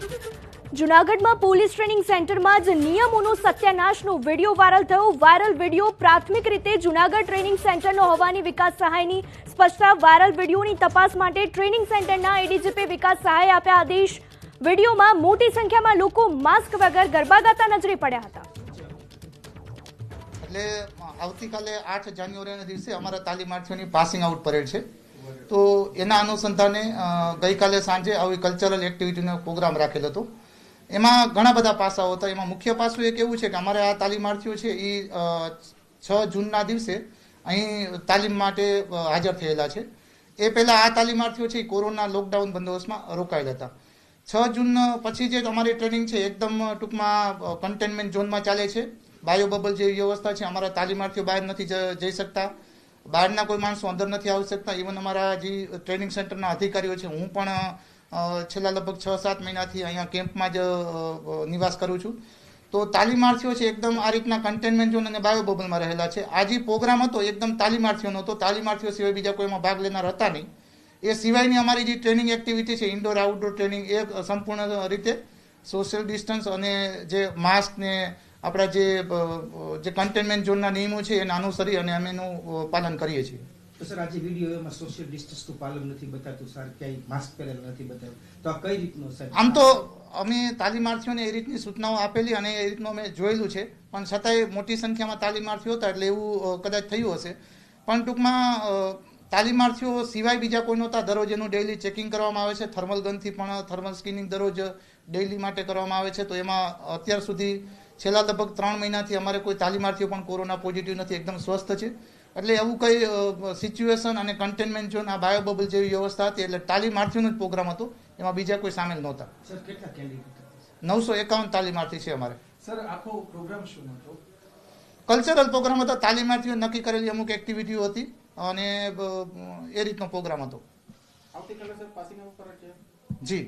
જૂનાગઢમાં police training સેન્ટરમાં જ નિયમોનો સત્યાનાશનો વિડીયો વાયરલ થયો. વાયરલ વિડીયો પ્રાથમિક રીતે જૂનાગઢ ટ્રેનિંગ સેન્ટરનો હોવાની વિકાસ સહાયની સ્પષ્ટતા. વાયરલ વિડીયોની તપાસ માટે ટ્રેનિંગ સેન્ટરના એડીજીપી વિકાસ સહાયે આપ્યા આદેશ. વિડીયોમાં મોટી સંખ્યામાં લોકો માસ્ક વગર ગરબા ગાતા નજરે પડ્યા હતા. એટલે આવતીકાલે 8 જાન્યુઆરીના દિવસે અમારા તાલીમાર્થીઓની પાસિંગ આઉટ પરેડ છે. તો એના અનુસંધાને ગઈકાલે સાંજે આવી કલ્ચરલ એક્ટિવિટીનો પ્રોગ્રામ રાખેલો હતો. એમાં ઘણા બધા પાસાઓ હતા. એમાં મુખ્ય પાસું એક એવું છે કે અમારે આ તાલીમાર્થીઓ છે એ 6 જૂનના દિવસે અહીં તાલીમ માટે હાજર થયેલા છે. એ પહેલાં આ તાલીમાર્થીઓ છે એ કોરોના લોકડાઉન બંદોબસ્તમાં રોકાયેલા હતા. 6 જૂન પછી જે અમારી ટ્રેનિંગ છે એકદમ ટૂંકમાં કન્ટેનમેન્ટ ઝોનમાં ચાલે છે. બાયો બબલ જેવી વ્યવસ્થા છે. અમારા તાલીમાર્થીઓ બહાર નથી જઈ શકતા, બહારના કોઈ માણસો અંદર નથી આવી શકતા. ઇવન અમારા જે ટ્રેનિંગ સેન્ટરના અધિકારીઓ છે, હું પણ છેલ્લા લગભગ 6-7 મહિનાથી અહીંયા કેમ્પમાં જ નિવાસ કરું છું. તો તાલીમાર્થીઓ છે એકદમ આ રીતના કન્ટેનમેન્ટ ઝોન અને બાયો બબલમાં રહેલા છે. આ જે પ્રોગ્રામ હતો એકદમ તાલીમાર્થીઓનો હતો. તાલીમાર્થીઓ સિવાય બીજા કોઈમાં ભાગ લેનાર હતા નહીં. એ સિવાયની અમારી જે ટ્રેનિંગ એક્ટિવિટી છે ઇન્ડોર આઉટડોર ટ્રેનિંગ એ સંપૂર્ણ રીતે સોશિયલ ડિસ્ટન્સ અને જે માસ્ક ને આપણા જે કન્ટેનમેન્ટ ઝોનના નિયમો છે એને અનુસરી અને અમે એનું પાલન કરીએ છીએ. તો સર આજે વિડીયોમાં સોશિયલ ડિસ્ટન્સનું પાલન નથી બતાવતું, સર ક્યાંય માસ્ક પહેરેલા નથી બતાવ્યું, તો આ કઈ રીતનું સર? આમ તો અમે તાલીમાર્થીઓને એ રીતની સૂચનાઓ આપેલી અને એ રીતનું અમે જોયેલું છે, પણ છતાંય મોટી સંખ્યામાં તાલીમાર્થીઓ હતા એટલે એવું કદાચ થયું હશે. પણ ટૂંકમાં તાલીમાર્થીઓ સિવાય બીજા કોઈ નહોતા. દરરોજ એનું ડેઇલી ચેકિંગ કરવામાં આવે છે. થર્મલ ગનથી પણ થર્મલ સ્કેનિંગ દરરોજ ડેઇલી માટે કરવામાં આવે છે. તો એમાં અત્યાર સુધી છેલ્લા લગભગ 3 મહિનાથી અમારે કોઈ તાલીમાર્થીઓ પણ કોરોના પોઝિટિવ નથી, એકદમ સ્વસ્થ છે. એટલે એવું કંઈ સિચ્યુએશન અને કન્ટેનમેન્ટ ઝોન આ બાયો બબલ જેવી વ્યવસ્થા હતી. એટલે તાલીમાર્થીઓનો જ પ્રોગ્રામ હતો, એમાં બીજા કોઈ સામેલ નહોતા. સર કેટલા કેન્ડિડેટ? 951 તાલીમાર્થી છે અમારે. સર આખો પ્રોગ્રામ શું હતો? કલ્ચરલ પ્રોગ્રામ હતો. તાલીમાર્થીઓ નક્કી કરેલી અમુક એક્ટિવિટીઓ હતી અને એ રીતનો પ્રોગ્રામ હતો. આવતીકાલે સર પાસિંગ આઉટ પર છે? જી.